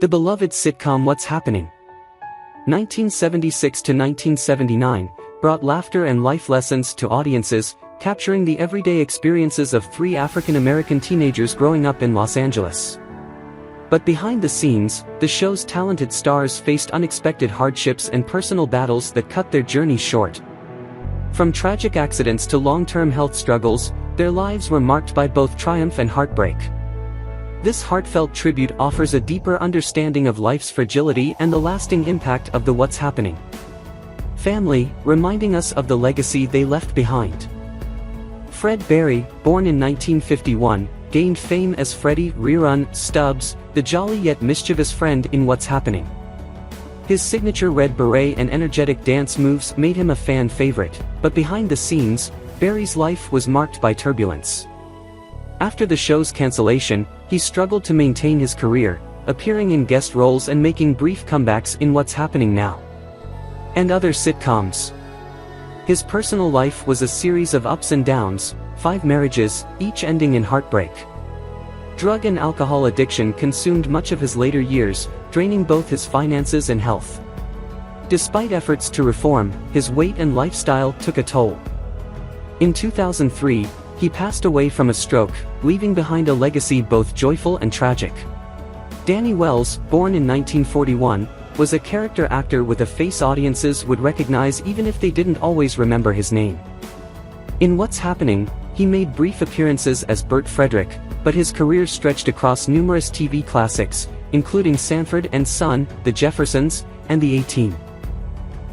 The beloved sitcom What's Happening? 1976 to 1979, brought laughter and life lessons to audiences, capturing the everyday experiences of three African-American teenagers growing up in Los Angeles. But behind the scenes, the show's talented stars faced unexpected hardships and personal battles that cut their journey short. From tragic accidents to long-term health struggles, their lives were marked by both triumph and heartbreak. This heartfelt tribute offers a deeper understanding of life's fragility and the lasting impact of the What's Happening family, reminding us of the legacy they left behind. Fred Berry, born in 1951, gained fame as Freddie Rerun Stubbs, the jolly yet mischievous friend in What's Happening. His signature red beret and energetic dance moves made him a fan favorite, but behind the scenes, Berry's life was marked by turbulence. After the show's cancellation, he struggled to maintain his career, appearing in guest roles and making brief comebacks in What's Happening Now and other sitcoms. His personal life was a series of ups and downs, 5 marriages, each ending in heartbreak. Drug and alcohol addiction consumed much of his later years, draining both his finances and health. Despite efforts to reform, his weight and lifestyle took a toll. In 2003, he passed away from a stroke, leaving behind a legacy both joyful and tragic. Danny Wells, born in 1941, was a character actor with a face audiences would recognize even if they didn't always remember his name. In What's Happening, he made brief appearances as Bert Frederick, but his career stretched across numerous TV classics, including Sanford and Son, The Jeffersons, and The A-Team.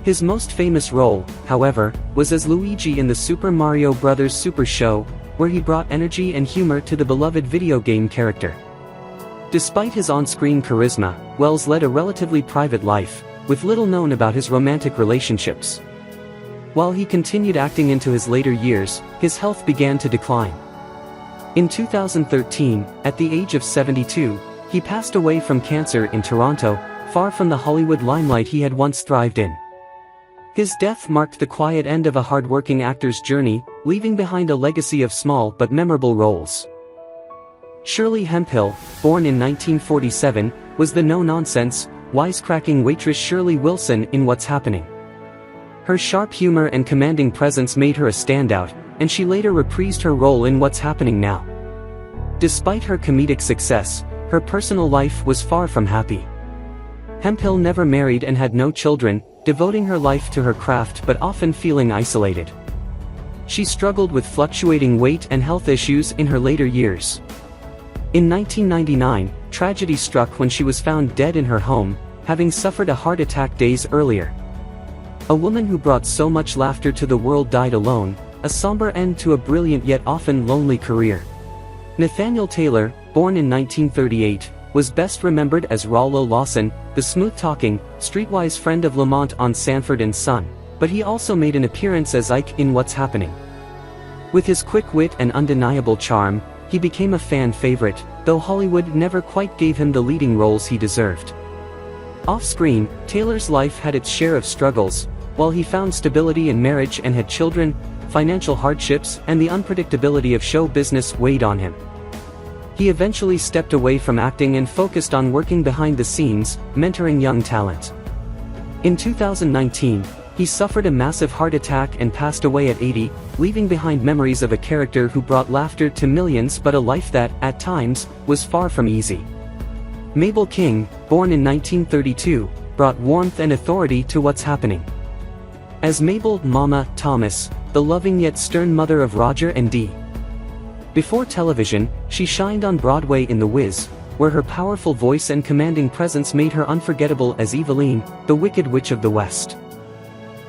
His most famous role, however, was as Luigi in the Super Mario Bros. Super Show, where he brought energy and humor to the beloved video game character. Despite his on-screen charisma, Wells led a relatively private life, with little known about his romantic relationships. While he continued acting into his later years, his health began to decline. In 2013, at the age of 72, he passed away from cancer in Toronto, far from the Hollywood limelight he had once thrived in. His death marked the quiet end of a hard-working actor's journey, leaving behind a legacy of small but memorable roles. Shirley Hemphill, born in 1947, was the no-nonsense, wisecracking waitress Shirley Wilson in What's Happening. Her sharp humor and commanding presence made her a standout, and she later reprised her role in What's Happening Now. Despite her comedic success, her personal life was far from happy. Hemphill never married and had no children, devoting her life to her craft but often feeling isolated. She struggled with fluctuating weight and health issues in her later years. In 1999, tragedy struck when she was found dead in her home, having suffered a heart attack days earlier. A woman who brought so much laughter to the world died alone, a somber end to a brilliant yet often lonely career. Nathaniel Taylor, born in 1938, was best remembered as Rollo Lawson, the smooth-talking, streetwise friend of Lamont on Sanford and Son, but he also made an appearance as Ike in What's Happening. With his quick wit and undeniable charm, he became a fan favorite, though Hollywood never quite gave him the leading roles he deserved. Off-screen, Taylor's life had its share of struggles. While he found stability in marriage and had children, financial hardships and the unpredictability of show business weighed on him. He eventually stepped away from acting and focused on working behind the scenes, mentoring young talent. In 2019, he suffered a massive heart attack and passed away at 80, leaving behind memories of a character who brought laughter to millions but a life that, at times, was far from easy. Mabel King, born in 1932, brought warmth and authority to What's Happening. As Mabel Mama Thomas, the loving yet stern mother of Roger and Dee. Before television, she shined on Broadway in The Wiz, where her powerful voice and commanding presence made her unforgettable as Eveline, the Wicked Witch of the West.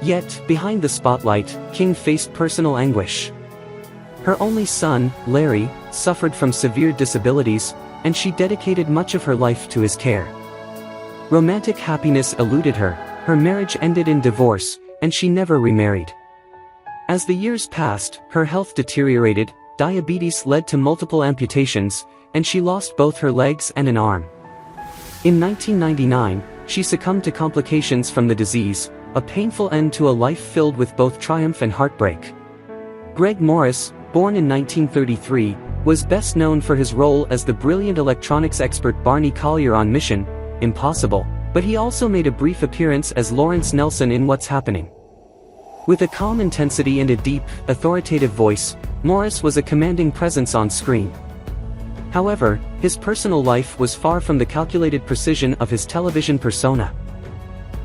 Yet, behind the spotlight, King faced personal anguish. Her only son, Larry, suffered from severe disabilities, and she dedicated much of her life to his care. Romantic happiness eluded her, her marriage ended in divorce, and she never remarried. As the years passed, her health deteriorated, diabetes led to multiple amputations, and she lost both her legs and an arm. In 1999, she succumbed to complications from the disease, a painful end to a life filled with both triumph and heartbreak. Greg Morris, born in 1933, was best known for his role as the brilliant electronics expert Barney Collier on Mission, Impossible, but he also made a brief appearance as Lawrence Nelson in What's Happening. With a calm intensity and a deep, authoritative voice, Morris was a commanding presence on screen. However, his personal life was far from the calculated precision of his television persona.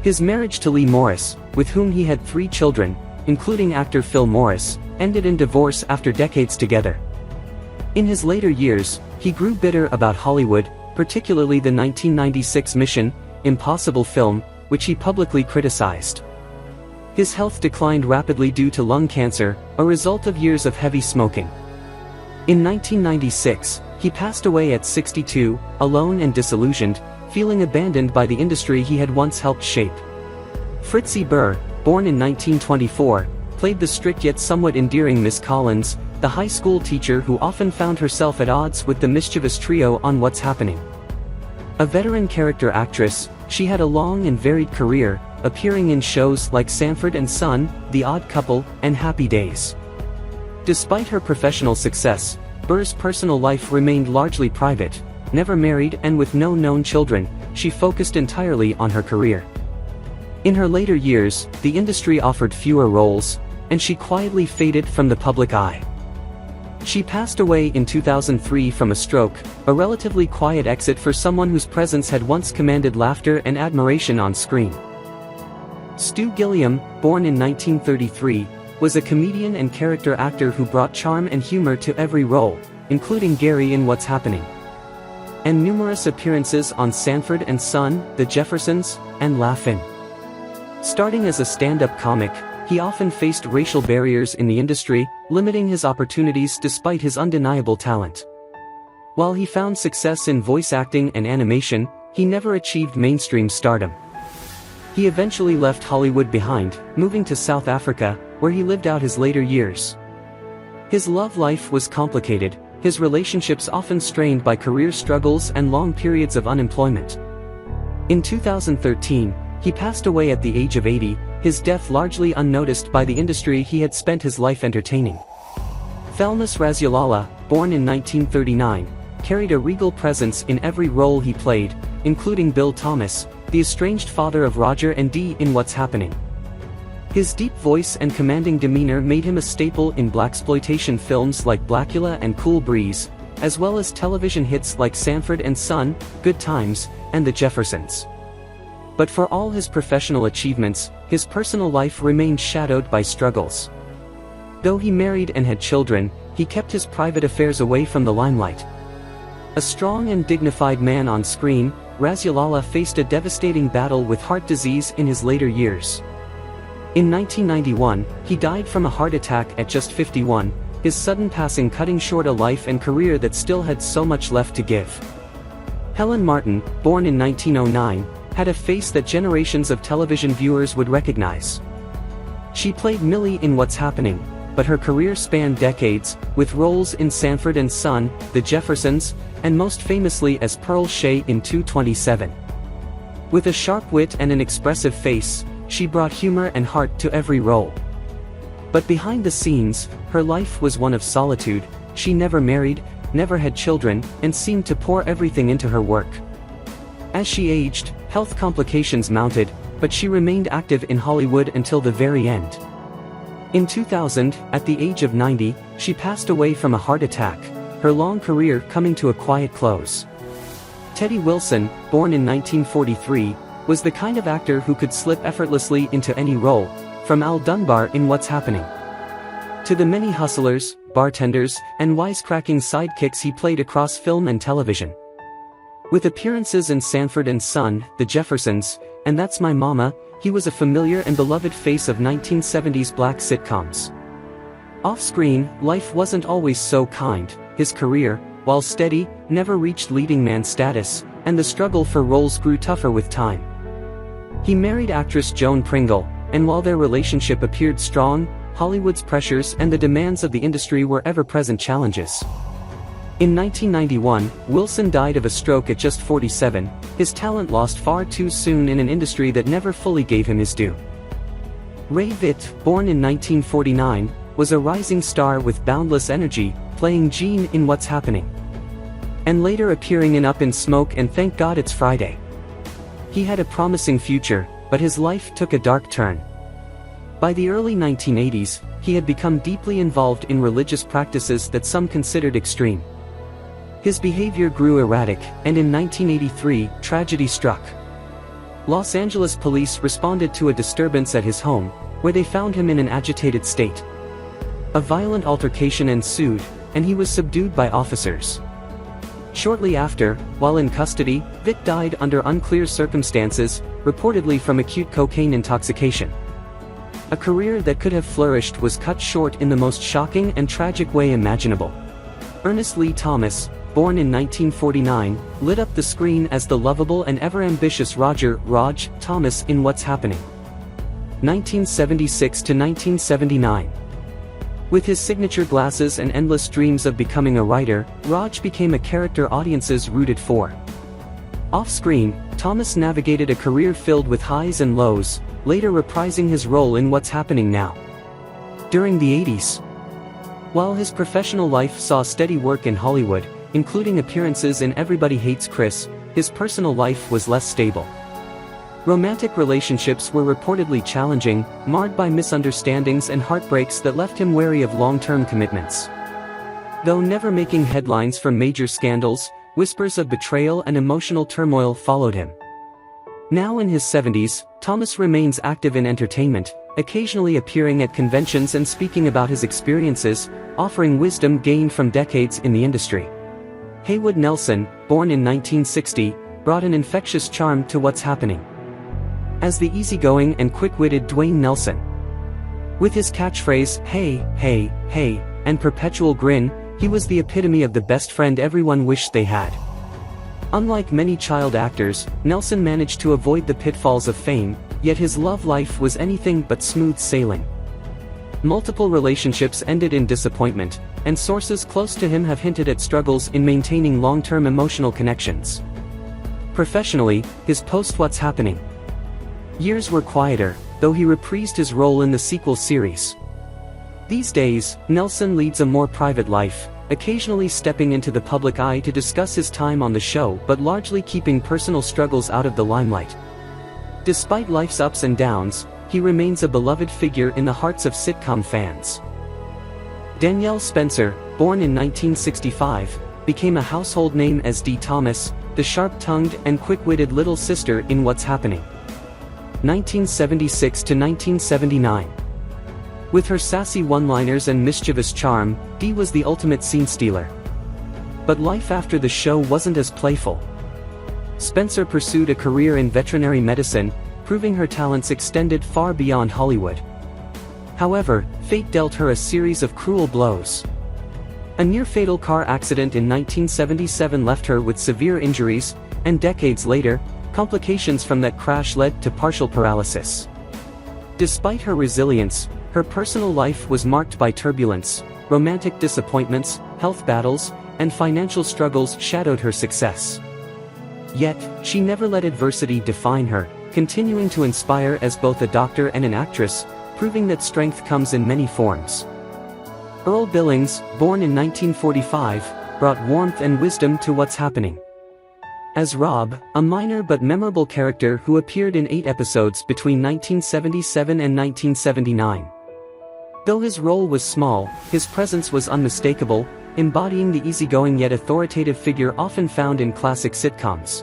His marriage to Lee Morris, with whom he had 3 children, including actor Phil Morris, ended in divorce after decades together. In his later years, he grew bitter about Hollywood, particularly the 1996 Mission: Impossible film, which he publicly criticized. His health declined rapidly due to lung cancer, a result of years of heavy smoking. In 1996, he passed away at 62, alone and disillusioned, feeling abandoned by the industry he had once helped shape. Fritzy Burr, born in 1924, played the strict yet somewhat endearing Miss Collins, the high school teacher who often found herself at odds with the mischievous trio on What's Happening. A veteran character actress, she had a long and varied career, appearing in shows like Sanford and Son, The Odd Couple, and Happy Days. Despite her professional success, Burr's personal life remained largely private. Never married and with no known children, she focused entirely on her career. In her later years, the industry offered fewer roles, and she quietly faded from the public eye. She passed away in 2003 from a stroke, a relatively quiet exit for someone whose presence had once commanded laughter and admiration on screen. Stu Gilliam, born in 1933, was a comedian and character actor who brought charm and humor to every role, including Gary in What's Happening, and numerous appearances on Sanford and Son, The Jeffersons, and Laugh-In. Starting as a stand-up comic, he often faced racial barriers in the industry, limiting his opportunities despite his undeniable talent. While he found success in voice acting and animation, he never achieved mainstream stardom. He eventually left Hollywood behind, moving to South Africa, where he lived out his later years. His love life was complicated, his relationships often strained by career struggles and long periods of unemployment. In 2013, he passed away at the age of 80, his death largely unnoticed by the industry he had spent his life entertaining. Thelmus Raziolala, born in 1939, carried a regal presence in every role he played, including Bill Thomas, the estranged father of Roger and Dee in What's Happening. His deep voice and commanding demeanor made him a staple in blaxploitation films like Blackula and Cool Breeze, as well as television hits like Sanford and Son, Good Times, and The Jeffersons. But for all his professional achievements, his personal life remained shadowed by struggles. Though he married and had children, he kept his private affairs away from the limelight. A strong and dignified man on screen, Raziolala faced a devastating battle with heart disease in his later years. In 1991, he died from a heart attack at just 51, his sudden passing cutting short a life and career that still had so much left to give. Helen Martin, born in 1909, had a face that generations of television viewers would recognize. She played Millie in What's Happening, but her career spanned decades, with roles in Sanford and Son, The Jeffersons, and most famously as Pearl Shea in 227. With a sharp wit and an expressive face, she brought humor and heart to every role. But behind the scenes, her life was one of solitude. She never married, never had children, and seemed to pour everything into her work. As she aged, health complications mounted, but she remained active in Hollywood until the very end. In 2000, at the age of 90, she passed away from a heart attack, her long career coming to a quiet close. Teddy Wilson, born in 1943, was the kind of actor who could slip effortlessly into any role, from Al Dunbar in What's Happening to the many hustlers, bartenders, and wisecracking sidekicks he played across film and television. With appearances in Sanford and Son, The Jeffersons, and That's My Mama, he was a familiar and beloved face of 1970s black sitcoms. Off-screen, life wasn't always so kind. His career, while steady, never reached leading man status, and the struggle for roles grew tougher with time. He married actress Joan Pringle, and while their relationship appeared strong, Hollywood's pressures and the demands of the industry were ever-present challenges. In 1991, Wilson died of a stroke at just 47, his talent lost far too soon in an industry that never fully gave him his due. Ray Vitte, born in 1949, was a rising star with boundless energy, playing Gene in What's Happening, and later appearing in Up in Smoke and Thank God It's Friday. He had a promising future, but his life took a dark turn. By the early 1980s, he had become deeply involved in religious practices that some considered extreme. His behavior grew erratic, and in 1983, tragedy struck. Los Angeles police responded to a disturbance at his home, where they found him in an agitated state. A violent altercation ensued, and he was subdued by officers. Shortly after, while in custody, Vitte died under unclear circumstances, reportedly from acute cocaine intoxication. A career that could have flourished was cut short in the most shocking and tragic way imaginable. Ernest Lee Thomas, born in 1949, lit up the screen as the lovable and ever-ambitious Raj Thomas in What's Happening? 1976 to 1979. With his signature glasses and endless dreams of becoming a writer, Raj became a character audiences rooted for. Off-screen, Thomas navigated a career filled with highs and lows, later reprising his role in What's Happening Now. During the 80s, while his professional life saw steady work in Hollywood, including appearances in Everybody Hates Chris, his personal life was less stable. Romantic relationships were reportedly challenging, marred by misunderstandings and heartbreaks that left him wary of long-term commitments. Though never making headlines for major scandals, whispers of betrayal and emotional turmoil followed him. Now in his 70s, Thomas remains active in entertainment, occasionally appearing at conventions and speaking about his experiences, offering wisdom gained from decades in the industry. Heywood Nelson, born in 1960, brought an infectious charm to What's Happening? As the easygoing and quick-witted Dwayne Nelson. With his catchphrase, "Hey, hey, hey," and perpetual grin, he was the epitome of the best friend everyone wished they had. Unlike many child actors, Nelson managed to avoid the pitfalls of fame, yet his love life was anything but smooth sailing. Multiple relationships ended in disappointment, and sources close to him have hinted at struggles in maintaining long-term emotional connections. Professionally, his post-What's Happening? Years were quieter, though he reprised his role in the sequel series. These days, Nelson leads a more private life, occasionally stepping into the public eye to discuss his time on the show but largely keeping personal struggles out of the limelight. Despite life's ups and downs, he remains a beloved figure in the hearts of sitcom fans. Danielle Spencer, born in 1965, became a household name as Dee Thomas, the sharp-tongued and quick-witted little sister in What's Happening? 1976 to 1979. With her sassy one-liners and mischievous charm, Dee was the ultimate scene stealer. But life after the show wasn't as playful. Spencer pursued a career in veterinary medicine, proving her talents extended far beyond Hollywood. However, fate dealt her a series of cruel blows. A near-fatal car accident in 1977 left her with severe injuries, and decades later, complications from that crash led to partial paralysis. Despite her resilience, her personal life was marked by turbulence, romantic disappointments, health battles, and financial struggles shadowed her success. Yet, she never let adversity define her, continuing to inspire as both a doctor and an actress, proving that strength comes in many forms. Earl Billings, born in 1945, brought warmth and wisdom to What's Happening? As Rob, a minor but memorable character who appeared in 8 episodes between 1977 and 1979. Though his role was small, his presence was unmistakable, embodying the easygoing yet authoritative figure often found in classic sitcoms.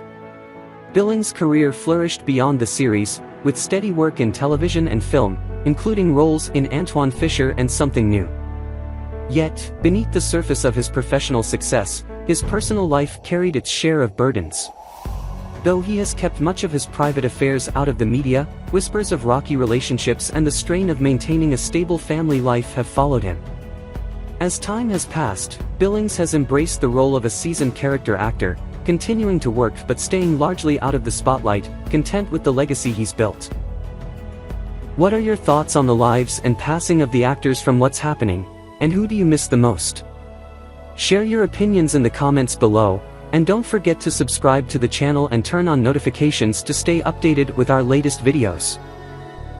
Billings' career flourished beyond the series, with steady work in television and film, including roles in Antoine Fisher and Something New. Yet, beneath the surface of his professional success, his personal life carried its share of burdens. Though he has kept much of his private affairs out of the media, whispers of rocky relationships and the strain of maintaining a stable family life have followed him. As time has passed, Billings has embraced the role of a seasoned character actor, continuing to work but staying largely out of the spotlight, content with the legacy he's built. What are your thoughts on the lives and passing of the actors from What's Happening, and who do you miss the most? Share your opinions in the comments below, and don't forget to subscribe to the channel and turn on notifications to stay updated with our latest videos.